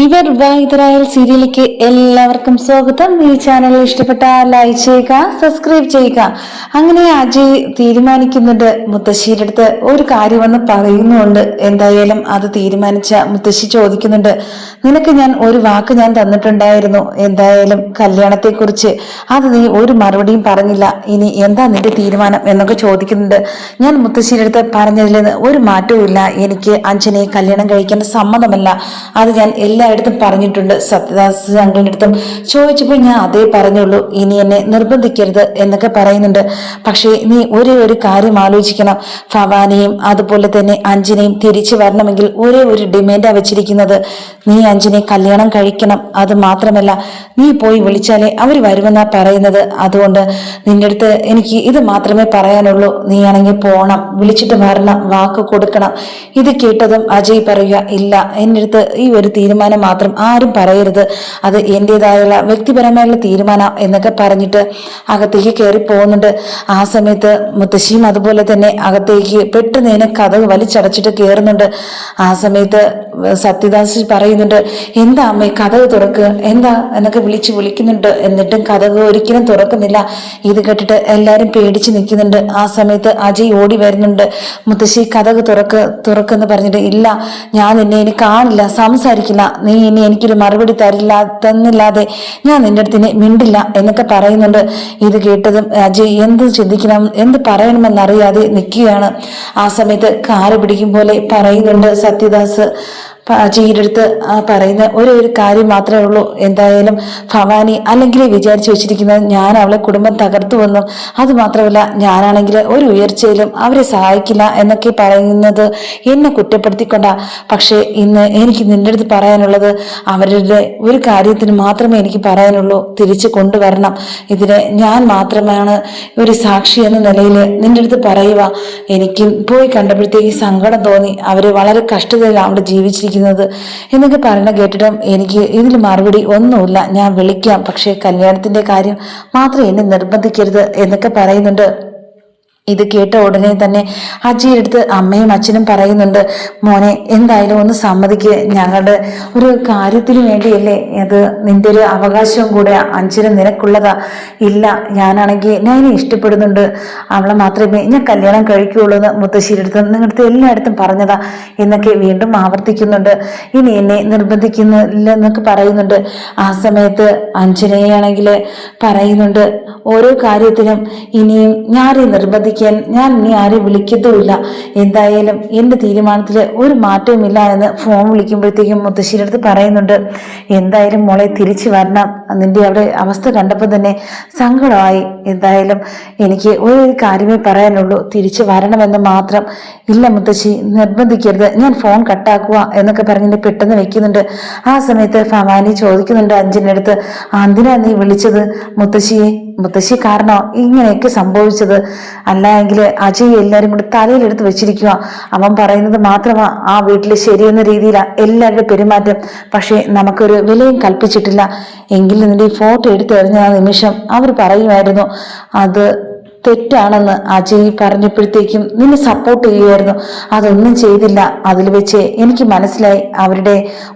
ഇവർ വിവാഹിതരായ സീരിയലിലേക്ക് എല്ലാവർക്കും സ്വാഗതം. ഈ ചാനൽ ഇഷ്ടപ്പെട്ട ലൈക്ക് ചെയ്യുക, സബ്സ്ക്രൈബ് ചെയ്യുക. അങ്ങനെ അജയ് തീരുമാനിക്കുന്നുണ്ട്. മുത്തശ്ശിയുടെ അടുത്ത് ഒരു കാര്യമെന്ന് പറയുന്നുണ്ട്. എന്തായാലും അത് തീരുമാനിച്ച മുത്തശ്ശി ചോദിക്കുന്നുണ്ട്, നിനക്ക് ഞാൻ ഒരു വാക്ക് ഞാൻ തന്നിട്ടുണ്ടായിരുന്നു, എന്തായാലും കല്യാണത്തെ കുറിച്ച്. അത് നീ ഒരു മറുപടിയും പറഞ്ഞില്ല. ഇനി എന്താ നിന്റെ തീരുമാനം എന്നൊക്കെ ചോദിക്കുന്നുണ്ട്. ഞാൻ മുത്തശ്ശിയുടെ അടുത്ത് പറഞ്ഞതിൽ ഒരു മാറ്റവും ഇല്ല. എനിക്ക് അഞ്ജനയെ കല്യാണം കഴിക്കാൻ സമ്മതമല്ല. അത് ഞാൻ എല്ലായിടത്തും പറഞ്ഞിട്ടുണ്ട്. സത്യദാസ് അങ്കിളിന്റെ അടുത്തും ചോദിച്ചപ്പോൾ ഞാൻ അതേ പറഞ്ഞുള്ളൂ. ഇനി എന്നെ നിർബന്ധിക്കരുത് എന്നൊക്കെ പറയുന്നുണ്ട്. പക്ഷേ നീ ഒരേ ഒരു കാര്യം ആലോചിക്കണം. ഭവാനിയും അതുപോലെ തന്നെ അഞ്ജനയും തിരിച്ചു വരണമെങ്കിൽ ഒരേ ഒരു ഡിമാൻഡാ വെച്ചിരിക്കുന്നത്. നീ അഞ്ജനെ കല്യാണം കഴിക്കണം. അത് മാത്രമല്ല, നീ പോയി വിളിച്ചാലേ അവർ വരുമെന്നാ പറയുന്നത്. അതുകൊണ്ട് നിന്റെ അടുത്ത് എനിക്ക് ഇത് മാത്രമേ പറയാനുള്ളൂ. നീ ആണെങ്കിൽ പോണം, വിളിച്ചിട്ട് വരണം, വാക്ക് കൊടുക്കണം. ഇത് കേട്ടതും അജയ് പറയുക, ഇല്ല, എൻ്റെ അടുത്ത് ഈ ഒരു തീരുമാനം മാത്രം ആരും പറയരുത്. അത് എന്റേതായുള്ള വ്യക്തിപരമായുള്ള തീരുമാനം എന്നൊക്കെ പറഞ്ഞിട്ട് അകത്തേക്ക് കയറി പോകുന്നുണ്ട്. ആ സമയത്ത് മുത്തശ്ശിയും അതുപോലെ തന്നെ അകത്തേക്ക് പെട്ടെന്ന് കഥക് വലിച്ചടച്ചിട്ട് കയറുന്നുണ്ട്. ആ സമയത്ത് സത്യദാസ് പറയുന്നുണ്ട്, എന്താ അമ്മേ കഥക് തുറക്ക്, എന്താ എന്നൊക്കെ വിളിക്കുന്നുണ്ട്. എന്നിട്ടും കഥക് ഒരിക്കലും തുറക്കുന്നില്ല. ഇത് കേട്ടിട്ട് എല്ലാരും പേടിച്ച് നിൽക്കുന്നുണ്ട്. ആ സമയത്ത് അജയ് ഓടി വരുന്നുണ്ട്. മുത്തശ്ശി കഥക് തുറക്കെന്ന് പറഞ്ഞിട്ട്, ഇല്ല, ഞാൻ നിന്നെ ഇനി കാണില്ല, സംസാരിക്കില്ല, നീ ഇനി എനിക്കൊരു മറുപടി തന്നില്ലാതെ ഞാൻ നിന്റെ അടുത്ത് മിണ്ടില്ല എന്നൊക്കെ പറയുന്നുണ്ട്. ഇത് കേട്ടതും അജയ് എന്ത് ചിന്തിക്കണം, എന്ത് പറയണമെന്നറിയാതെ നിൽക്കുകയാണ്. ആ സമയത്ത് കാറ് പിടിക്കും പോലെ പറയുന്നുണ്ട് സത്യദാസ്. അജയുടെ അടുത്ത് പറയുന്ന ഒരു കാര്യം മാത്രമേ ഉള്ളൂ. എന്തായാലും ഭവാനി അല്ലെങ്കിൽ വിചാരിച്ചു വെച്ചിരിക്കുന്നത് ഞാൻ അവളെ കുടുംബം തകർത്തു വന്നും, അത് മാത്രമല്ല ഞാനാണെങ്കിൽ ഒരു ഉയർച്ചയിലും അവരെ സഹായിക്കില്ല എന്നൊക്കെ പറയുന്നത് എന്നെ കുറ്റപ്പെടുത്തിക്കൊണ്ടാ. പക്ഷെ ഇന്ന് എനിക്ക് നിന്റെ അടുത്ത് പറയാനുള്ളത് അവരുടെ ഒരു കാര്യത്തിന് മാത്രമേ എനിക്ക് പറയാനുള്ളൂ. തിരിച്ചു കൊണ്ടുവരണം. ഇതിന് ഞാൻ മാത്രമാണ് ഒരു സാക്ഷി എന്ന നിലയിൽ നിന്റെ അടുത്ത് പറയുക. എനിക്കും പോയി കണ്ടപ്പോഴത്തേക്ക് സങ്കടം തോന്നി. അവര് വളരെ കഷ്ടതയിലാണ് അവിടെ ജീവിച്ചിരിക്കുന്നത് എന്നൊക്കെ പറഞ്ഞ കേട്ടിട്ടും എനിക്ക് ഇതിൽ മറുപടി ഒന്നുമില്ല, ഞാൻ വിളിക്കാം, പക്ഷെ കല്യാണത്തിന്റെ കാര്യം മാത്രം എന്നെ നിർബന്ധിക്കരുത് എന്നൊക്കെ പറയുന്നുണ്ട്. ഇത് കേട്ട ഉടനെ തന്നെ അജയുടെ അടുത്ത് അമ്മയും അച്ഛനും പറയുന്നുണ്ട്, മോനെ എന്തായാലും ഒന്ന് സമ്മതിക്ക്, ഞങ്ങളുടെ ഒരു കാര്യത്തിന് വേണ്ടിയല്ലേ, അത് നിന്റെ ഒരു അവകാശവും കൂടെ, അഞ്ജന നിനക്കുള്ളതാ. ഇല്ല, ഞാനാണെങ്കിൽ ഞാൻ ഇഷ്ടപ്പെടുന്നുണ്ട്, അവളെ മാത്രമേ ഞാൻ കല്യാണം കഴിക്കുകയുള്ളൂ എന്ന് മുത്തശ്ശിയുടെ അടുത്ത് നിങ്ങളുടെ എല്ലായിടത്തും പറഞ്ഞതാ എന്നൊക്കെ വീണ്ടും ആവർത്തിക്കുന്നുണ്ട്. ഇനി എന്നെ നിർബന്ധിക്കുന്നില്ല എന്നൊക്കെ പറയുന്നുണ്ട്. ആ സമയത്ത് അഞ്ജനയാണെങ്കിൽ പറയുന്നുണ്ട്, ഓരോ കാര്യത്തിനും ഇനിയും ഞാനേ നിർബന്ധിക്കാൻ ഞാൻ ഇനി ആരെയും വിളിക്കത്തുമില്ല. എന്തായാലും എന്റെ തീരുമാനത്തിൽ ഒരു മാറ്റവുമില്ല എന്ന് ഫോൺ വിളിക്കുമ്പോഴത്തേക്കും മുത്തശ്ശിയുടെ അടുത്ത് പറയുന്നുണ്ട്. എന്തായാലും മോളെ തിരിച്ചു വരണം. നിന്റെ അവിടെ അവസ്ഥ കണ്ടപ്പോൾ തന്നെ സങ്കടമായി. എന്തായാലും എനിക്ക് ഒരു കാര്യമേ പറയാനുള്ളൂ, തിരിച്ചു വരണമെന്ന് മാത്രം. ഇല്ല മുത്തശ്ശി, നിർബന്ധിക്കരുത്, ഞാൻ ഫോൺ കട്ടാക്കുക എന്നൊക്കെ പറഞ്ഞിട്ട് പെട്ടെന്ന് വെക്കുന്നുണ്ട്. ആ സമയത്ത് ഭവാനി ചോദിക്കുന്നുണ്ട് അഞ്ജന്റെ അടുത്ത്, എന്തിനാ നീ വിളിച്ചത് മുത്തശ്ശിയെ? മുത്തശ്ശി കാരണോ ഇങ്ങനെയൊക്കെ സംഭവിച്ചത്? അല്ലായെങ്കിൽ അജയ് എല്ലാരും കൂടി തലയിലെടുത്ത് വെച്ചിരിക്കുക. അവൻ പറയുന്നത് മാത്രമാ ആ വീട്ടിൽ ശരിയെന്ന രീതിയിലാണ് എല്ലാവരുടെ പെരുമാറ്റം. പക്ഷെ നമുക്കൊരു വിലയും കൽപ്പിച്ചിട്ടില്ല. എങ്കിലും നിന്റെ ഈ ഫോട്ടോ എടുത്തെറിഞ്ഞ ആ നിമിഷം അവർ പറയുമായിരുന്നു അത് തെറ്റാണെന്ന്. അജയ് പറഞ്ഞപ്പോഴത്തേക്കും നിന്നെ സപ്പോർട്ട് ചെയ്യുമായിരുന്നു, അതൊന്നും ചെയ്തില്ല. അതിൽ വെച്ച് എനിക്ക് മനസ്സിലായി അവരുടെ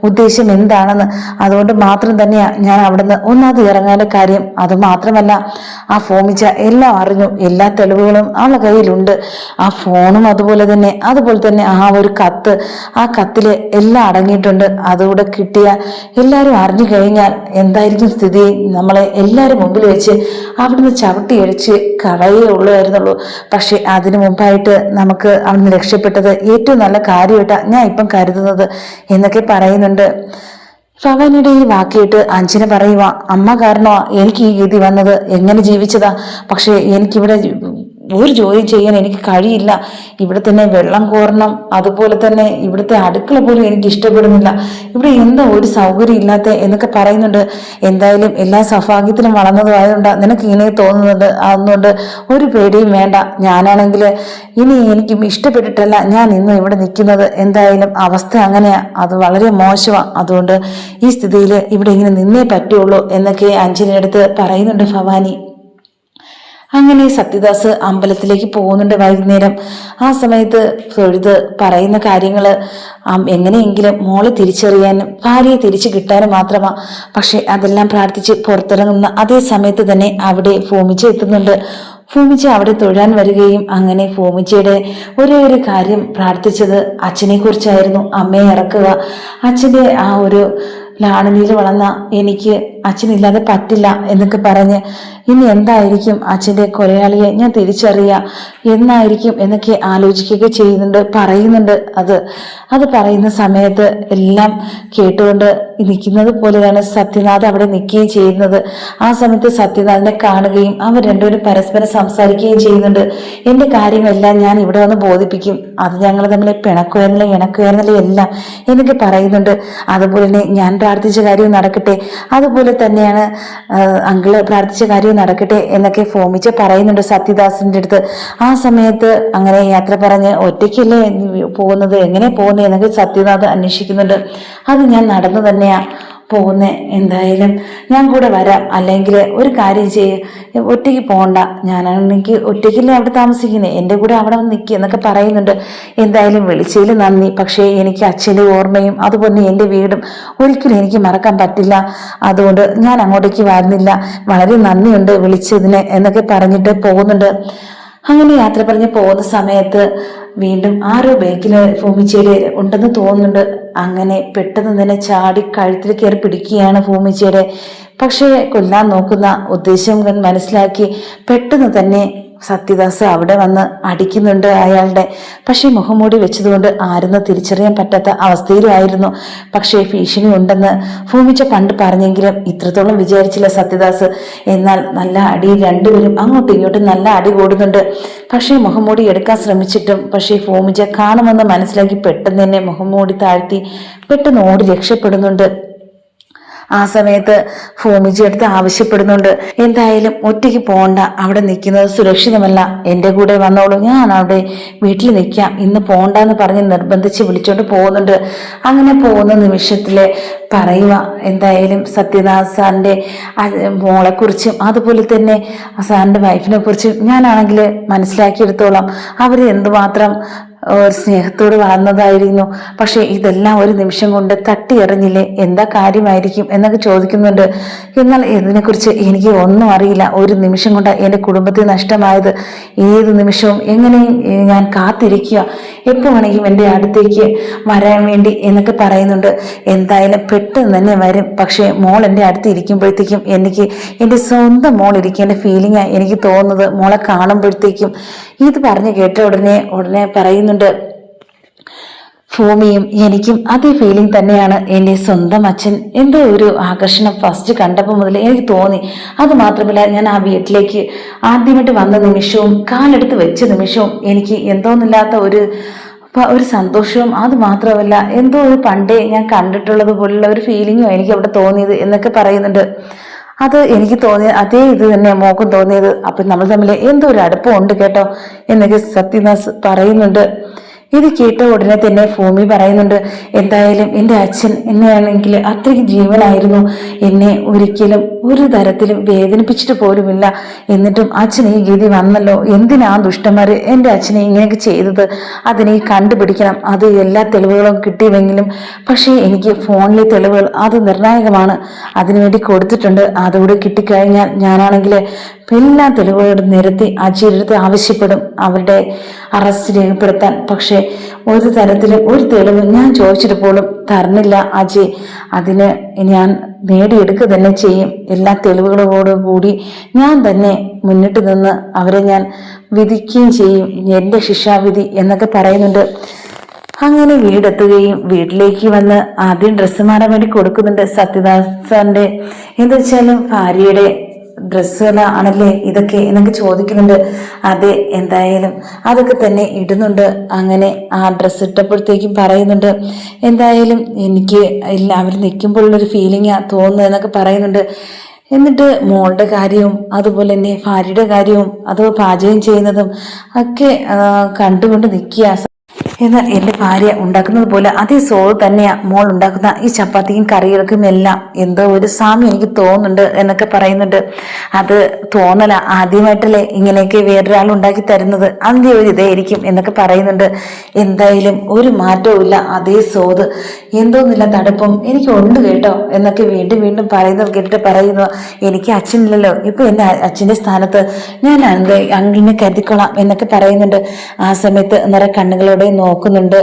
ഉദ്ദേശം എന്താണെന്ന്. അതുകൊണ്ട് മാത്രം തന്നെയാ ഞാൻ അവിടുന്ന് ഒന്നാമത് ഇറങ്ങാനുള്ള കാര്യം. അത് മാത്രമല്ല, ആ ഫോമിച്ച എല്ലാം അറിഞ്ഞു, എല്ലാ തെളിവുകളും അവളുടെ കയ്യിലുണ്ട്. ആ ഫോണും അതുപോലെ തന്നെ ആ ഒരു കത്ത്, ആ കത്തില് എല്ലാം അടങ്ങിയിട്ടുണ്ട്. അതുകൂടെ കിട്ടിയ എല്ലാവരും അറിഞ്ഞു കഴിഞ്ഞാൽ എന്തായിരിക്കും സ്ഥിതി? നമ്മളെ എല്ലാവരും മുമ്പിൽ വെച്ച് അവിടുന്ന് ചവിട്ടിയടിച്ച് കളയുള്ളായിരുന്നുള്ളൂ. പക്ഷെ അതിനു മുമ്പായിട്ട് നമുക്ക് അവിടുന്ന് രക്ഷപ്പെട്ടത് ഏറ്റവും നല്ല കാര്യമായിട്ടാണ് ഞാൻ ഇപ്പം കരുതുന്നത് എന്നൊക്കെ പറയുന്നുണ്ട്. ഭവാനിയുടെ ഈ വാക്കിയിട്ട് അഞ്ജന പറയുക, അമ്മ കാരണമാ എനിക്ക് ഈ ഗതി വന്നത്, എങ്ങനെ ജീവിച്ചതാ. പക്ഷെ എനിക്കിവിടെ ഒരു ജോലി ചെയ്യാൻ എനിക്ക് കഴിയില്ല. ഇവിടെ തന്നെ വെള്ളം കോരണം, അതുപോലെ തന്നെ ഇവിടുത്തെ അടുക്കള പോലും എനിക്ക് ഇഷ്ടപ്പെടുന്നില്ല. ഇവിടെ എന്താ ഒരു സൗകര്യം ഇല്ലാത്ത എന്നൊക്കെ പറയുന്നുണ്ട്. എന്തായാലും എല്ലാ സൗഭാഗ്യത്തിലും വളർന്നതുമായതുകൊണ്ടാണ് നിനക്ക് ഇങ്ങനെ തോന്നുന്നത്. അതുകൊണ്ട് ഒരു പേടിയും വേണ്ട. ഞാനാണെങ്കിൽ ഇനി എനിക്ക് ഇഷ്ടപ്പെട്ടിട്ടല്ല ഞാൻ ഇന്ന് ഇവിടെ നിൽക്കുന്നത്. എന്തായാലും അവസ്ഥ അങ്ങനെയാ, അത് വളരെ മോശമാണ്. അതുകൊണ്ട് ഈ സ്ഥിതിയിൽ ഇവിടെ ഇങ്ങനെ നിന്നേ പറ്റുള്ളൂ എന്നൊക്കെ അഞ്ജനയുടെ അടുത്ത് പറയുന്നുണ്ട് ഭവാനി. അങ്ങനെ സത്യദാസ് അമ്പലത്തിലേക്ക് പോകുന്നുണ്ട് വൈകുന്നേരം. ആ സമയത്ത് തൊഴുത് പറയുന്ന കാര്യങ്ങള് എങ്ങനെയെങ്കിലും മോളെ തിരിച്ചറിയാനും ഭാര്യയെ തിരിച്ചു കിട്ടാനും മാത്രമാ. പക്ഷെ അതെല്ലാം പ്രാർത്ഥിച്ച് പുറത്തിറങ്ങുന്ന അതേ സമയത്ത് തന്നെ അവിടെ ഭൂമിച്ച എത്തുന്നുണ്ട്. ഭൂമിച്ച അവിടെ തൊഴാൻ വരികയും അങ്ങനെ ഭൂമിച്ചയുടെ ഒരേ ഒരു കാര്യം പ്രാർത്ഥിച്ചത് അച്ഛനെ കുറിച്ചായിരുന്നു. അമ്മയെ ഇറക്കുക, അച്ഛന്റെ ആ ഒരു ലാളനയിൽ വളർന്ന എനിക്ക് അച്ഛനില്ലാതെ പറ്റില്ല എന്നൊക്കെ പറഞ്ഞ് ഇനി എന്തായിരിക്കും അച്ഛന്റെ കൊലയാളിയെ ഞാൻ തിരിച്ചറിയുക എന്നായിരിക്കും എന്നൊക്കെ ആലോചിക്കുക ചെയ്യുന്നുണ്ട്, പറയുന്നുണ്ട്. അത് പറയുന്ന സമയത്ത് എല്ലാം കേട്ടുകൊണ്ട് നിൽക്കുന്നത് പോലെയാണ് സത്യനാഥ് അവിടെ നിൽക്കുകയും ചെയ്യുന്നത്. ആ സമയത്ത് സത്യനാഥിനെ കാണുകയും അവർ രണ്ടുപേരും പരസ്പരം സംസാരിക്കുകയും ചെയ്യുന്നുണ്ട്. എന്റെ കാര്യങ്ങളെല്ലാം ഞാൻ ഇവിടെ വന്ന് ബോധിപ്പിക്കും, അത് ഞങ്ങൾ തമ്മിൽ പിണക്കുവായിരുന്നില്ല ഇണക്കുവായിരുന്നില്ല എല്ലാം എന്നൊക്കെ പറയുന്നുണ്ട്. അതുപോലെ തന്നെ ഞാൻ പ്രാർത്ഥിച്ച കാര്യവും നടക്കട്ടെ, അതുപോലെ തന്നെയാണ് അങ്കിള് പ്രാർത്ഥിച്ച കാര്യവും നടക്കട്ടെ എന്നൊക്കെ ഫോമിച്ച് പറയുന്നുണ്ട് സത്യദാസിന്റെ അടുത്ത്. ആ സമയത്ത് അങ്ങനെ യാത്ര പറഞ്ഞ് ഒറ്റയ്ക്കല്ലേ പോകുന്നത്, എങ്ങനെ പോകുന്നത് എന്നൊക്കെ സത്യനാഥ് അന്വേഷിക്കുന്നുണ്ട്. അത് ഞാൻ നടന്നു തന്നെയാ പോകുന്നേ, എന്തായാലും ഞാൻ കൂടെ വരാം, അല്ലെങ്കിൽ ഒരു കാര്യം ഒറ്റയ്ക്ക് പോകണ്ട, ഞാനാണെങ്കിൽ ഒറ്റയ്ക്കല്ലേ അവിടെ താമസിക്കുന്നത്, എൻ്റെ കൂടെ അവിടെ വന്ന് നിൽക്കുക എന്നൊക്കെ പറയുന്നുണ്ട്. എന്തായാലും വിളിച്ചതിൽ നന്ദി, പക്ഷേ എനിക്ക് അച്ഛൻ്റെ ഓർമ്മയും അതുപോലെ എൻ്റെ വീടും ഒരിക്കലും എനിക്ക് മറക്കാൻ പറ്റില്ല, അതുകൊണ്ട് ഞാൻ അങ്ങോട്ടേക്ക് വരുന്നില്ല, വളരെ നന്ദിയുണ്ട് വിളിച്ചതിന് എന്നൊക്കെ പറഞ്ഞിട്ട് പോകുന്നുണ്ട്. അങ്ങനെ യാത്ര പറഞ്ഞ് പോകുന്ന സമയത്ത് വീണ്ടും ആരോ ബൈക്കില് ഭൂമിച്ചേരി ഉണ്ടെന്ന് തോന്നുന്നുണ്ട്. അങ്ങനെ പെട്ടെന്ന് തന്നെ ചാടി കഴുത്തിൽ കയറി പിടിക്കുകയാണ് ഭൂമിച്ചേരി. പക്ഷേ കൊല്ലാൻ നോക്കുന്ന ഉദ്ദേശം മനസ്സിലാക്കി പെട്ടെന്ന് തന്നെ സത്യദാസ് അവിടെ വന്ന് അടിക്കുന്നുണ്ട് അയാളുടെ. പക്ഷെ മുഖംമൂടി വെച്ചതുകൊണ്ട് ആരെന്ന് തിരിച്ചറിയാൻ പറ്റാത്ത അവസ്ഥയിലായിരുന്നു. പക്ഷേ ഭീഷണി ഉണ്ടെന്ന് ഭൂമിച്ച പണ്ട് പറഞ്ഞെങ്കിലും ഇത്രത്തോളം വിചാരിച്ചില്ല സത്യദാസ്. എന്നാൽ നല്ല അടി, രണ്ടുപേരും അങ്ങോട്ടും ഇങ്ങോട്ടും നല്ല അടി കൂടുന്നുണ്ട്. പക്ഷേ മുഖംമൂടി എടുക്കാൻ ശ്രമിച്ചിട്ടും പക്ഷേ ഭൂമിച്ച കാണുമെന്ന് മനസ്സിലാക്കി പെട്ടെന്ന് തന്നെ മുഖംമൂടി താഴ്ത്തി പെട്ടെന്ന് ഓടി രക്ഷപ്പെടുന്നുണ്ട്. ആ സമയത്ത് ഭൂമിജി അടുത്ത് ആവശ്യപ്പെടുന്നുണ്ട്, എന്തായാലും ഒറ്റയ്ക്ക് പോകണ്ട, അവിടെ നിൽക്കുന്നത് സുരക്ഷിതമല്ല, എൻ്റെ കൂടെ വന്നോളൂ, ഞാൻ അവിടെ വീട്ടിൽ നിൽക്കാം, ഇന്ന് പോകണ്ടെന്ന് പറഞ്ഞ് നിർബന്ധിച്ച് വിളിച്ചോണ്ട് പോകുന്നുണ്ട്. അങ്ങനെ പോകുന്ന നിമിഷത്തില് പറയുക, എന്തായാലും സത്യനാഥ് സാറിന്റെ മോളെക്കുറിച്ചും അതുപോലെ തന്നെ സാറിന്റെ വൈഫിനെ കുറിച്ചും ഞാനാണെങ്കിൽ മനസ്സിലാക്കിയെടുത്തോളാം, അവര് എന്തുമാത്രം സ്നേഹത്തോട് വളർന്നതായിരുന്നു. പക്ഷെ ഇതെല്ലാം ഒരു നിമിഷം കൊണ്ട് തട്ടിയെറിഞ്ഞില്ലേ, എന്താ കാര്യമായിരിക്കും എന്നൊക്കെ ചോദിക്കുന്നുണ്ട്. എന്നാൽ ഇതിനെക്കുറിച്ച് എനിക്ക് ഒന്നും അറിയില്ല, ഒരു നിമിഷം കൊണ്ട് എൻ്റെ കുടുംബത്തെ നഷ്ടമായത്, ഏത് നിമിഷവും എങ്ങനെയും ഞാൻ കാത്തിരിക്കുക, എപ്പോൾ വേണമെങ്കിലും എൻ്റെ അടുത്തേക്ക് വരാൻ വേണ്ടി എന്നൊക്കെ പറയുന്നുണ്ട്. എന്തായാലും പെട്ടെന്ന് തന്നെ വരും, പക്ഷേ മോൾ എൻ്റെ അടുത്ത് ഇരിക്കുമ്പോഴത്തേക്കും എനിക്ക് എൻ്റെ സ്വന്തം മോൾ ഇരിക്കേണ്ട ഫീലിംഗാണ് എനിക്ക് തോന്നുന്നത് മോളെ കാണുമ്പോഴത്തേക്കും. ഇത് പറഞ്ഞു കേട്ട ഉടനെ പറയുന്നുണ്ട് ഭൂമിയും എനിക്കും അതേ ഫീലിംഗ് തന്നെയാണ്, എൻ്റെ സ്വന്തം അച്ഛൻ എന്തോ ഒരു ആകർഷണം ഫസ്റ്റ് കണ്ടപ്പോൾ മുതൽ എനിക്ക് തോന്നി. അത് മാത്രമല്ല, ഞാൻ ആ വീട്ടിലേക്ക് ആദ്യമായിട്ട് വന്ന നിമിഷവും കാലെടുത്ത് വെച്ച നിമിഷവും എനിക്ക് എന്തോന്നില്ലാത്ത ഒരു സന്തോഷവും, അത് മാത്രമല്ല എന്തോ ഒരു പണ്ടേ ഞാൻ കണ്ടിട്ടുള്ളത് പോലുള്ള ഒരു ഫീലിംഗും എനിക്ക് അവിടെ തോന്നിയത് എന്നൊക്കെ പറയുന്നുണ്ട്. അത് എനിക്ക് തോന്നിയ അതേ ഇത് തന്നെ മോക്കും തോന്നിയത്. അപ്പൊ നമ്മൾ തമ്മിൽ എന്തോ ഒരു അടുപ്പമുണ്ട് കേട്ടോ എന്നൊക്കെ സത്യനാഥ് പറയുന്നുണ്ട്. ഇത് കേട്ട ഉടനെ തന്നെ ഭൂമി പറയുന്നുണ്ട്, എന്തായാലും എൻ്റെ അച്ഛൻ എന്നെയാണെങ്കിൽ അത്രയ്ക്ക് ജീവനായിരുന്നു, എന്നെ ഒരിക്കലും ഒരു തരത്തിലും വേദനിപ്പിച്ചിട്ട് പോലുമില്ല, എന്നിട്ടും അച്ഛൻ ഈ ഗതി വന്നല്ലോ, എന്തിനാ ദുഷ്ടന്മാര് എൻ്റെ അച്ഛനെ ഇങ്ങനെയൊക്കെ ചെയ്തത്, അതിനെ കണ്ടുപിടിക്കണം. അത് എല്ലാ തെളിവുകളും കിട്ടിയെങ്കിലും പക്ഷേ എനിക്ക് ഫോണിലെ തെളിവുകൾ അത് നിർണായകമാണ്, അതിനുവേണ്ടി കൊടുത്തിട്ടുണ്ട്, അതുകൂടെ കിട്ടിക്കഴിഞ്ഞാൽ ഞാനാണെങ്കിൽ എല്ലാ തെളിവുകളും നിരത്തി അജയടുത്ത് ആവശ്യപ്പെടും അവരുടെ അറസ്റ്റ് രേഖപ്പെടുത്താൻ. പക്ഷെ ഒരു തരത്തിലും ഒരു തെളിവ് ഞാൻ ചോദിച്ചിട്ട് പോലും തരണില്ല അജയ്, അതിന് ഞാൻ നേടിയെടുക്കുക തന്നെ ചെയ്യും, എല്ലാ തെളിവുകളോടുകൂടി ഞാൻ തന്നെ മുന്നിട്ട് നിന്ന് അവരെ ഞാൻ വിധിക്കുകയും ചെയ്യും, എൻ്റെ ശിക്ഷാവിധി എന്നൊക്കെ പറയുന്നുണ്ട്. അങ്ങനെ വീടെത്തുകയും വീട്ടിലേക്ക് വന്ന് ആദ്യം ഡ്രസ്സ് മാറാൻ വേണ്ടി കൊടുക്കുന്നുണ്ട് സത്യനാഥ് സാറിന്റെ. എന്താ വെച്ചാലും ഭാര്യയുടെ ഡ്രസ്സുകളാണല്ലേ ഇതൊക്കെ എന്നൊക്കെ ചോദിക്കുന്നുണ്ട്. അതെ, എന്തായാലും അതൊക്കെ തന്നെ ഇടുന്നുണ്ട്. അങ്ങനെ ആ ഡ്രസ്സ് ഇട്ടപ്പോഴത്തേക്കും പറയുന്നുണ്ട്, എന്തായാലും എനിക്ക് അവർ നിൽക്കുമ്പോഴുള്ളൊരു ഫീലിംഗാ തോന്നുന്നത് എന്നൊക്കെ പറയുന്നുണ്ട്. എന്നിട്ട് മോളുടെ കാര്യവും അതുപോലെ തന്നെ ഭാര്യയുടെ കാര്യവും അതോ പാചകം ചെയ്യുന്നതും ഒക്കെ കണ്ടുകൊണ്ട് നിൽക്കുക. എന്നാൽ എൻ്റെ ഭാര്യ ഉണ്ടാക്കുന്നത് പോലെ അതേ സ്വാദ് തന്നെയാ മോൾ ഉണ്ടാക്കുന്ന ഈ ചപ്പാത്തിയും കറികൾക്കും എല്ലാം. എന്തോ ഒരു സാമ്യം എനിക്ക് തോന്നുന്നുണ്ട് എന്നൊക്കെ പറയുന്നുണ്ട്. അത് തോന്നല, ആദ്യമായിട്ടല്ലേ ഇങ്ങനെയൊക്കെ വേറൊരാൾ ഉണ്ടാക്കി തരുന്നത്, അതിൻ്റെ ഒരു ഇതായിരിക്കും എന്നൊക്കെ പറയുന്നുണ്ട്. എന്തായാലും ഒരു മാറ്റവും ഇല്ല, അതേ സ്വാദ്, എന്തോന്നില്ല തടുപ്പം എനിക്ക് ഉണ്ട് കേട്ടോ എന്നൊക്കെ വീണ്ടും വീണ്ടും പറയുന്നത് കേട്ടിട്ട് പറയുന്നു, എനിക്ക് അച്ഛനില്ലല്ലോ, ഇപ്പൊ എന്നെ അച്ഛൻ്റെ സ്ഥാനത്ത് ഞാൻ അങ്കിളിനെ കരുതിക്കൊള്ളാം എന്നൊക്കെ പറയുന്നുണ്ട്. ആ സമയത്ത് നിറയെ കണ്ണുകളോടെ നോക്കുന്നുണ്ട്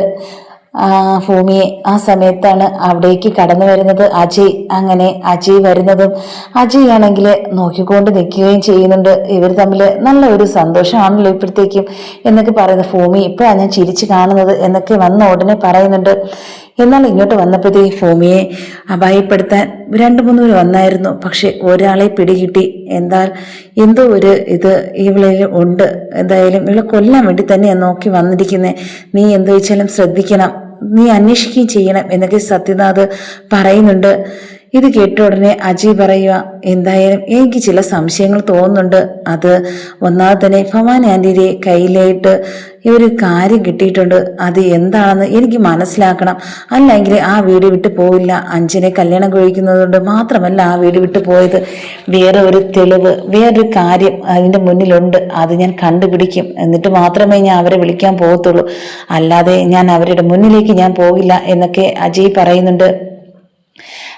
ഭൂമിയെ. ആ സമയത്താണ് അവിടേക്ക് കടന്നു വരുന്നത് അജയ്. അങ്ങനെ അജയ് വരുന്നതും അജയ് ആണെങ്കിൽ നോക്കിക്കൊണ്ട് നിൽക്കുകയും ചെയ്യുന്നുണ്ട്. ഇവർ തമ്മിൽ നല്ല ഒരു സന്തോഷമാണല്ലോ ഇപ്പോഴത്തേക്കും എന്നൊക്കെ പറയുന്നത്. ഭൂമി ഇപ്പോഴാണ് ഞാൻ ചിരിച്ചു കാണുന്നത് എന്നൊക്കെ വന്ന ഉടനെ പറയുന്നുണ്ട്. എന്നാൽ ഇങ്ങോട്ട് വന്നപ്പോഴത്തേ ഭൂമിയെ അപായപ്പെടുത്താൻ 2-3 പേര് വന്നായിരുന്നു. പക്ഷെ ഒരാളെ പിടികിട്ടി. എന്തോ ഒരു ഇത് ഇവളിൽ ഉണ്ട്. എന്തായാലും ഇവളെ കൊല്ലാൻ വേണ്ടി തന്നെയാണ് നോക്കി വന്നിരിക്കുന്നത്. നീ എന്ത് വെച്ചാലും ശ്രദ്ധിക്കണം, നീ അന്വേഷിക്കുകയും ചെയ്യണം എന്നൊക്കെ സത്യനാഥ് പറയുന്നുണ്ട്. ഇത് കേട്ട ഉടനെ അജയ് പറയുക, എന്തായാലും എനിക്ക് ചില സംശയങ്ങൾ തോന്നുന്നുണ്ട്. അത് ഒന്നാമത് തന്നെ ഭവാനി ആന്റിയുടെ കയ്യിലായിട്ട് ഈ ഒരു കാര്യം കിട്ടിയിട്ടുണ്ട്. അത് എന്താണെന്ന് എനിക്ക് മനസ്സിലാക്കണം, അല്ലെങ്കിൽ ആ വീട് വിട്ട് പോയില്ല. അഞ്ജനെ കല്യാണം കഴിക്കുന്നത് കൊണ്ട് മാത്രമല്ല ആ വീട് വിട്ട് പോയത്, വേറെ ഒരു തെളിവ്, വേറൊരു കാര്യം അതിൻ്റെ മുന്നിലുണ്ട്. അത് ഞാൻ കണ്ടുപിടിക്കും, എന്നിട്ട് മാത്രമേ ഞാൻ അവരെ വിളിക്കാൻ പോകത്തുള്ളൂ, അല്ലാതെ ഞാൻ അവരുടെ മുന്നിലേക്ക് ഞാൻ പോകില്ല എന്നൊക്കെ അജയ് പറയുന്നുണ്ട്.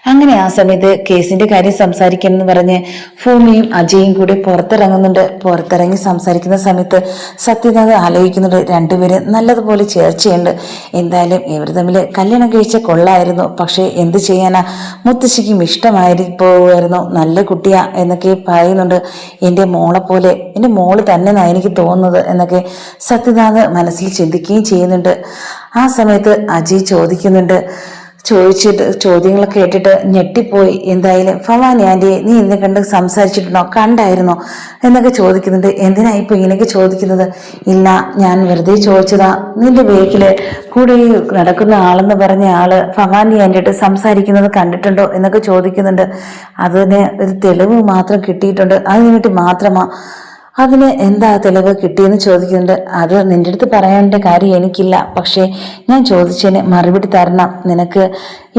അങ്ങനെ ആ സമയത്ത് കേസിന്റെ കാര്യം സംസാരിക്കണം എന്ന് പറഞ്ഞ് ഭൂമിയും അജയും കൂടി പുറത്തിറങ്ങുന്നുണ്ട്. പുറത്തിറങ്ങി സംസാരിക്കുന്ന സമയത്ത് സത്യനാഥ് ആലോചിക്കുന്നുണ്ട്, രണ്ടുപേരും നല്ലതുപോലെ ചേർച്ചയുണ്ട്. എന്തായാലും ഇവർ തമ്മിൽ കല്യാണം കഴിച്ച കൊള്ളായിരുന്നു. പക്ഷെ എന്ത് ചെയ്യാനാ, മുത്തശ്ശിക്കും ഇഷ്ടമായിരിക്കുമായിരുന്നു, നല്ല കുട്ടിയാ എന്നൊക്കെ പറയുന്നുണ്ട്. എൻ്റെ മോളെ പോലെ, എൻ്റെ മോള് തന്നെ എനിക്ക് തോന്നുന്നത് എന്നൊക്കെ സത്യനാഥ് മനസ്സിൽ ചിന്തിക്കുകയും ചെയ്യുന്നുണ്ട്. ആ സമയത്ത് അജയ് ചോദ്യങ്ങളൊക്കെ കേട്ടിട്ട് ഞെട്ടിപ്പോയി. എന്തായാലും ഭവാനി ആന്റി, നീ എന്നെ കണ്ട് സംസാരിച്ചിട്ടുണ്ടോ, കണ്ടായിരുന്നോ എന്നൊക്കെ ചോദിക്കുന്നുണ്ട്. എന്തിനാ ഇപ്പൊ ഇങ്ങനെയൊക്കെ ചോദിക്കുന്നത്? ഇല്ല, ഞാൻ വെറുതെ ചോദിച്ചതാ. നിന്റെ വേക്കില് കൂടെ നടക്കുന്ന ആളെന്ന് പറഞ്ഞ ആള് ഭവാനി ആന്റിയായിട്ട് സംസാരിക്കുന്നത് കണ്ടിട്ടുണ്ടോ എന്നൊക്കെ ചോദിക്കുന്നുണ്ട്. അതിന് ഒരു തെളിവ് മാത്രം കിട്ടിയിട്ടുണ്ട്, അതിനു വേണ്ടി മാത്രമാ. അതിന് എന്താ തെളിവ് കിട്ടിയെന്ന് ചോദിക്കുന്നുണ്ട്. അത് നിന്റെ അടുത്ത് പറയാനുള്ള കാര്യം എനിക്കില്ല, പക്ഷേ ഞാൻ ചോദിച്ചതിന് മറുപടി തരണം. നിനക്ക്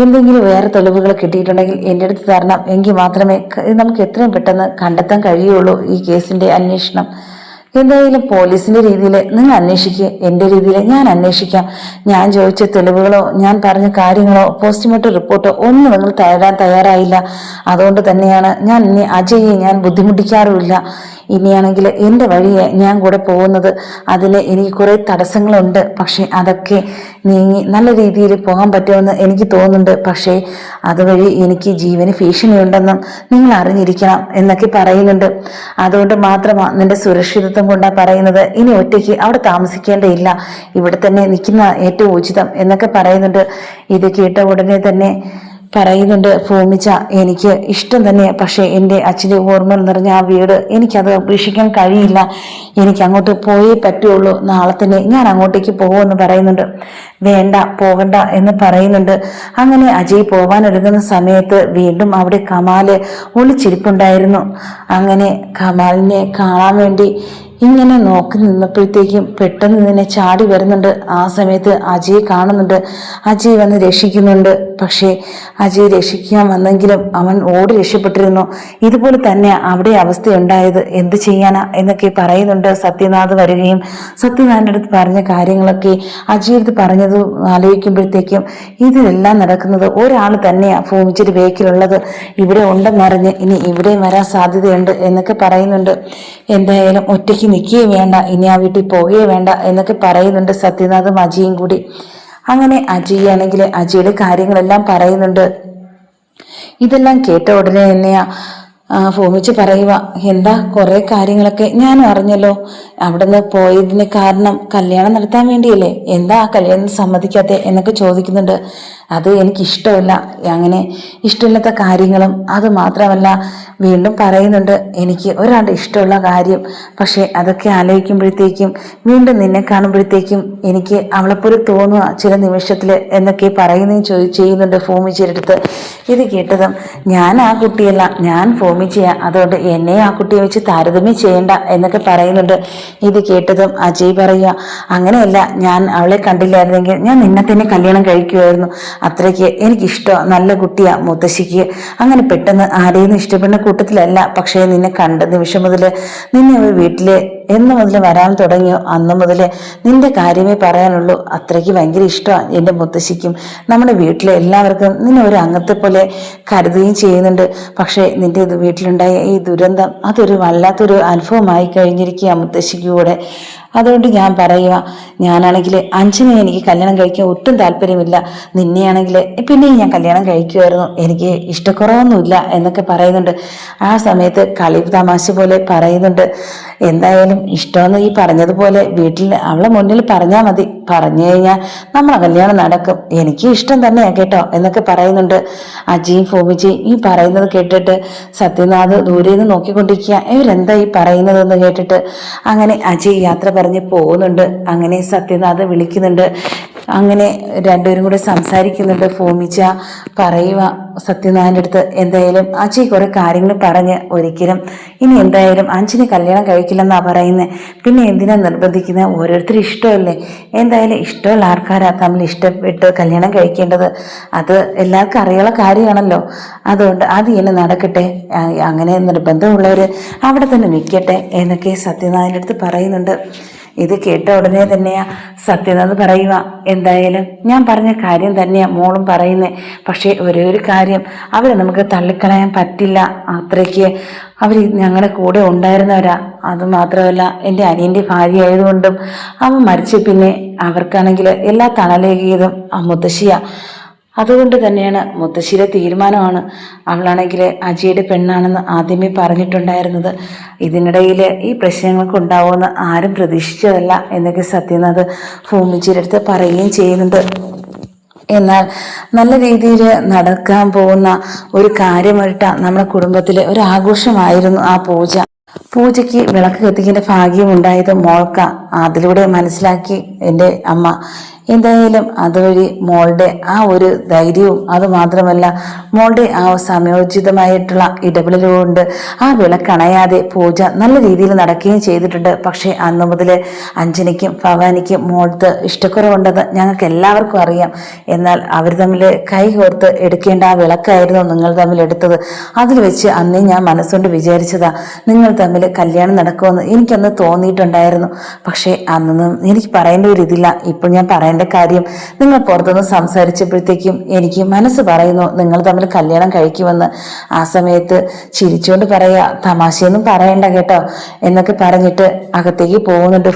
എന്തെങ്കിലും വേറെ തെളിവുകൾ കിട്ടിയിട്ടുണ്ടെങ്കിൽ എൻ്റെ അടുത്ത് തരണം, എങ്കിൽ മാത്രമേ നമുക്ക് എത്രയും പെട്ടെന്ന് കണ്ടെത്താൻ കഴിയുള്ളൂ ഈ കേസിന്റെ അന്വേഷണം. എന്തായാലും പോലീസിന്റെ രീതിയിൽ നിങ്ങൾ അന്വേഷിക്കുക, എൻ്റെ രീതിയിൽ ഞാൻ അന്വേഷിക്കാം. ഞാൻ ചോദിച്ച തെളിവുകളോ ഞാൻ പറഞ്ഞ കാര്യങ്ങളോ പോസ്റ്റ്മോർട്ടം റിപ്പോർട്ടോ ഒന്നും നിങ്ങൾ തരാൻ തയ്യാറായില്ല. അതുകൊണ്ട് തന്നെയാണ് ഞാൻ ഇനി അജയെ ഞാൻ ബുദ്ധിമുട്ടിക്കാറുമില്ല. ഇനിയാണെങ്കിൽ എൻ്റെ വഴിയെ ഞാൻ കൂടെ പോകുന്നത്. അതിന് എനിക്ക് കുറെ തടസ്സങ്ങളുണ്ട്, പക്ഷെ അതൊക്കെ നീങ്ങി നല്ല രീതിയിൽ പോകാൻ പറ്റുമെന്ന് എനിക്ക് തോന്നുന്നുണ്ട്. പക്ഷേ അതുവഴി എനിക്ക് ജീവന് ഭീഷണിയുണ്ടെന്നും നിങ്ങൾ അറിഞ്ഞിരിക്കണം എന്നൊക്കെ പറയുന്നുണ്ട്. അതുകൊണ്ട് മാത്രമാണ് നിന്റെ സുരക്ഷിതത്വം കൊണ്ടാ പറയുന്നത്. ഇനി ഒറ്റയ്ക്ക് അവിടെ താമസിക്കേണ്ടയില്ല, ഇവിടെ തന്നെ നിൽക്കുന്ന ഏറ്റവും ഉചിതം എന്നൊക്കെ പറയുന്നുണ്ട്. ഇത് കേട്ട ഉടനെ തന്നെ പറയുന്നുണ്ട് ഭൂമിച്ച, എനിക്ക് ഇഷ്ടം തന്നെ, പക്ഷെ എൻ്റെ അച്ഛൻ്റെ ഓർമ്മ നിറഞ്ഞ ആ വീട് എനിക്കത് ഉപേക്ഷിക്കാൻ കഴിയില്ല. എനിക്ക് അങ്ങോട്ട് പോയേ പറ്റുള്ളൂ. നാളെ തന്നെ ഞാൻ അങ്ങോട്ടേക്ക് പോകുമെന്ന് പറയുന്നുണ്ട്. വേണ്ട, പോകണ്ട എന്ന് പറയുന്നുണ്ട്. അങ്ങനെ അജയ് പോവാനൊരുങ്ങുന്ന സമയത്ത് വീണ്ടും അവിടെ കമാല് ഒളിച്ചിരിപ്പുണ്ടായിരുന്നു. അങ്ങനെ കമാലിനെ കാണാൻ വേണ്ടി ഇങ്ങനെ നോക്കി നിന്നപ്പോഴത്തേക്കും പെട്ടെന്ന് നിന്നെ ചാടി വരുന്നുണ്ട്. ആ സമയത്ത് അജയ് കാണുന്നുണ്ട്. അജയ് വന്ന് രക്ഷിക്കുന്നുണ്ട്. പക്ഷേ അജയ് രക്ഷിക്കാൻ വന്നെങ്കിലും അവൻ ഓടി രക്ഷപ്പെട്ടിരുന്നു. ഇതുപോലെ തന്നെ അവിടെ അവസ്ഥയുണ്ടായത്, എന്ത് ചെയ്യാനാ എന്നൊക്കെ പറയുന്നുണ്ട്. സത്യനാഥ് വരികയും സത്യനാഥിൻ്റെ അടുത്ത് പറഞ്ഞ കാര്യങ്ങളൊക്കെ അജയ് അടുത്ത് പറഞ്ഞത് ആലോചിക്കുമ്പോഴത്തേക്കും ഇതിലെല്ലാം നടക്കുന്നത് ഒരാൾ തന്നെയാ ഭൂമിച്ചൊരു ബേക്കിലുള്ളത്, ഇവിടെ ഉണ്ടെന്നറിഞ്ഞ് ഇനി ഇവിടെ വരാൻ സാധ്യതയുണ്ട് എന്നൊക്കെ പറയുന്നുണ്ട്. എന്തായാലും ഒറ്റയ്ക്ക് നിൽക്കുകയേ വേണ്ട, ഇനി ആ വീട്ടിൽ പോവുകയേ വേണ്ട എന്നൊക്കെ പറയുന്നുണ്ട് സത്യനാഥും അജയും കൂടി. അങ്ങനെ അജയ് ആണെങ്കിൽ അജയുടെ കാര്യങ്ങളെല്ലാം പറയുന്നുണ്ട്. ഇതെല്ലാം കേട്ട ഉടനെ തന്നെയാ ഭൂമിച്ച് പറയുക, എന്താ കുറെ കാര്യങ്ങളൊക്കെ ഞാനും അറിഞ്ഞല്ലോ. അവിടുന്ന് പോയതിന് കാരണം കല്യാണം നടത്താൻ വേണ്ടിയല്ലേ, എന്താ ആ കല്യാണം സമ്മതിക്കാത്തെ എന്നൊക്കെ ചോദിക്കുന്നുണ്ട്. അത് എനിക്കിഷ്ടമില്ല. അങ്ങനെ ഇഷ്ടമില്ലാത്ത കാര്യങ്ങളും അത് മാത്രമല്ല വീണ്ടും പറയുന്നുണ്ട്, എനിക്ക് ഒരാളുടെ ഇഷ്ടമുള്ള കാര്യം, പക്ഷെ അതൊക്കെ ആലോചിക്കുമ്പോഴത്തേക്കും വീണ്ടും നിന്നെ കാണുമ്പോഴത്തേക്കും എനിക്ക് അവളെപ്പോലെ തോന്നുക ചില നിമിഷത്തിൽ എന്നൊക്കെ പറയുകയും ചെയ്യുന്നുണ്ട് ഭൂമിച്ചിയുടെ അടുത്ത്. ഇത് കേട്ടതും ഞാൻ ആ കുട്ടിയല്ല, ഞാൻ ഭൂമിച്ചിയാ, അതുകൊണ്ട് എന്നെ ആ കുട്ടിയെ വെച്ച് താരതമ്യം ചെയ്യണ്ട എന്നൊക്കെ പറയുന്നുണ്ട്. ഇത് കേട്ടതും അജയ് പറയുക, അങ്ങനെയല്ല, ഞാൻ അവളെ കണ്ടില്ലായിരുന്നെങ്കിൽ ഞാൻ നിന്നെ തന്നെ കല്യാണം കഴിക്കുമായിരുന്നു. അത്രയ്ക്ക് എനിക്കിഷ്ടമാണ്, നല്ല കുട്ടിയാ മുത്തശ്ശിക്ക്. അങ്ങനെ പെട്ടെന്ന് ആരെയും ഇഷ്ടപ്പെടുന്ന കൂട്ടത്തിലല്ല, പക്ഷേ നിന്നെ കണ്ട നിമിഷം മുതൽ നിന്നെ ഒരു വീട്ടിലെ എന്ന് മുതൽ വരാൻ തുടങ്ങിയോ അന്ന് മുതൽ നിന്റെ കാര്യമേ പറയാനുള്ളൂ. അത്രയ്ക്ക് ഭയങ്കര ഇഷ്ടമാണ് എൻ്റെ മുത്തശ്ശിക്കും നമ്മുടെ വീട്ടിലെ എല്ലാവർക്കും നിന്നെ ഒരു അംഗത്തെ പോലെ കരുതുകയും ചെയ്യുന്നുണ്ട്. പക്ഷേ നിന്റെ വീട്ടിലുണ്ടായ ഈ ദുരന്തം അതൊരു വല്ലാത്തൊരു അനുഭവമായി കഴിഞ്ഞിരിക്കുക മുത്തശ്ശിക്ക് കൂടെ. അതുകൊണ്ട് ഞാൻ പറയുക, ഞാനാണെങ്കിൽ അഞ്ജനെ എനിക്ക് കല്യാണം കഴിക്കാൻ ഒട്ടും താല്പര്യമില്ല, നിന്നെയാണെങ്കിൽ പിന്നെയും ഞാൻ കല്യാണം കഴിക്കുമായിരുന്നു, എനിക്ക് ഇഷ്ടക്കുറവൊന്നുമില്ല എന്നൊക്കെ പറയുന്നുണ്ട്. ആ സമയത്ത് കളി തമാശ പോലെ പറയുന്നുണ്ട്, എന്തായാലും ഇഷ്ടമെന്ന് ഈ പറഞ്ഞതുപോലെ വീട്ടിൽ അവളെ മുന്നിൽ പറഞ്ഞാൽ മതി, പറഞ്ഞു കഴിഞ്ഞാൽ നമ്മളെ കല്യാണം നടക്കും, എനിക്ക് ഇഷ്ടം തന്നെയാ കേട്ടോ എന്നൊക്കെ പറയുന്നുണ്ട്. അജിയും ഭൂമിജിയും ഈ പറയുന്നത് കേട്ടിട്ട് സത്യനാഥ് ദൂരെ നിന്ന് നോക്കിക്കൊണ്ടിരിക്കുക, ഇവരെന്താ ഈ പറയുന്നതെന്ന് കേട്ടിട്ട്. അങ്ങനെ അജയ് യാത്ര പറഞ്ഞ് പോകുന്നുണ്ട്. അങ്ങനെ സത്യനാഥ് വിളിക്കുന്നുണ്ട്. അങ്ങനെ രണ്ടുപേരും കൂടെ സംസാരിക്കുന്നുണ്ട്. ഭൂമിച്ച പറയുക സത്യനാഥിൻ്റെ അടുത്ത്, എന്തായാലും അജയ് കുറെ കാര്യങ്ങൾ പറഞ്ഞ് ഒരിക്കലും ഇനി എന്തായാലും അഞ്ജനെ കല്യാണം കഴിക്കില്ലെന്നാ പറയുന്നത്, പിന്നെ എന്തിനാ നിർബന്ധിക്കുന്നത്, ഓരോരുത്തരും ഇഷ്ടമല്ലേ, എന്തായാലും ഇഷ്ടമുള്ള ആൾക്കാരാ തമ്മിൽ ഇഷ്ടപ്പെട്ട് കല്യാണം കഴിക്കേണ്ടത്, അത് എല്ലാവർക്കും അറിയാനുള്ള കാര്യമാണല്ലോ, അതുകൊണ്ട് അത് ഇങ്ങനെ നടക്കട്ടെ, അങ്ങനെ നിർബന്ധമുള്ളവർ അവിടെ തന്നെ നിൽക്കട്ടെ എന്നൊക്കെ സത്യനാഥിൻ്റെ അടുത്ത് പറയുന്നുണ്ട്. ഇത് കേട്ട ഉടനെ തന്നെയാ സത്യനാഥ് പറയുക, എന്തായാലും ഞാൻ പറഞ്ഞ കാര്യം തന്നെയാ മോളും പറയുന്നത്, പക്ഷേ ഒരേ ഒരു കാര്യം, അവരെ നമുക്ക് തള്ളിക്കളയാൻ പറ്റില്ല, അത്രയ്ക്ക് അവർ ഞങ്ങളുടെ കൂടെ ഉണ്ടായിരുന്നവരാ, അതുമാത്രമല്ല എൻ്റെ അനിയൻ്റെ ഭാര്യ ആയതുകൊണ്ടും അവൻ മരിച്ചു പിന്നെ അവർക്കാണെങ്കിൽ എല്ലാ തണലേകിയതും ആ മുത്തശ്ശിയാ, അതുകൊണ്ട് തന്നെയാണ് മുത്തശ്ശിയുടെ തീരുമാനമാണ്. അവളാണെങ്കിൽ അജിയുടെ പെണ്ണാണെന്ന് ആദ്യമേ പറഞ്ഞിട്ടുണ്ടായിരുന്നത്. ഇതിനിടയിൽ ഈ പ്രശ്നങ്ങൾക്ക് ഉണ്ടാവുമെന്ന് ആരും പ്രതീക്ഷിച്ചതല്ല എന്നൊക്കെ സത്യനാഥ് ഭൂമിജിയുടെ അടുത്ത് പറയുകയും ചെയ്യുന്നുണ്ട്. എന്നാൽ നല്ല രീതിയിൽ നടക്കാൻ പോകുന്ന ഒരു കാര്യമായിട്ടാ നമ്മുടെ കുടുംബത്തിലെ ഒരു ആഘോഷമായിരുന്നു ആ പൂജ. പൂജയ്ക്ക് വിളക്ക് കത്തിക്കേണ്ട ഭാഗ്യം ഉണ്ടായത് മോൾക്ക, അതിലൂടെ മനസ്സിലാക്കി എൻ്റെ അമ്മ. എന്തായാലും അതുവഴി മോളുടെ ആ ഒരു ധൈര്യവും അതുമാത്രമല്ല മോളുടെ ആ സമയോചിതമായിട്ടുള്ള ഇടപെടലുകൊണ്ട് ആ വിളക്കണയാതെ പൂജ നല്ല രീതിയിൽ നടക്കുകയും ചെയ്തിട്ടുണ്ട്. പക്ഷേ അന്നു മുതൽ അഞ്ജനയ്ക്കും ഭവാനിക്കും മോളത്ത് ഇഷ്ടക്കുറവുണ്ടെന്ന് ഞങ്ങൾക്ക് എല്ലാവർക്കും അറിയാം. എന്നാൽ അവർ തമ്മിൽ കൈകോർത്ത് എടുക്കേണ്ട ആ വിളക്കായിരുന്നു നിങ്ങൾ തമ്മിൽ എടുത്തത്. അതിൽ വെച്ച് അന്നേ ഞാൻ മനസ്സുകൊണ്ട് വിചാരിച്ചതാ നിങ്ങൾ തമ്മിൽ കല്യാണം നടക്കുമെന്ന് എനിക്കന്ന് തോന്നിയിട്ടുണ്ടായിരുന്നു. പക്ഷേ അന്നൊന്നും എനിക്ക് പറയേണ്ട ഒരു ഇതില്ല. ഇപ്പോൾ ഞാൻ പറയേണ്ട കാര്യം, നിങ്ങൾ പുറത്തുനിന്ന് സംസാരിച്ചപ്പോഴത്തേക്കും എനിക്ക് മനസ്സ് പറയുന്നു നിങ്ങൾ തമ്മിൽ കല്യാണം കഴിക്കുമെന്ന്. ആ സമയത്ത് ചിരിച്ചുകൊണ്ട് പറയാ, തമാശയൊന്നും പറയണ്ട കേട്ടോ എന്നൊക്കെ പറഞ്ഞിട്ട് അകത്തേക്ക് പോകുന്നുണ്ട്.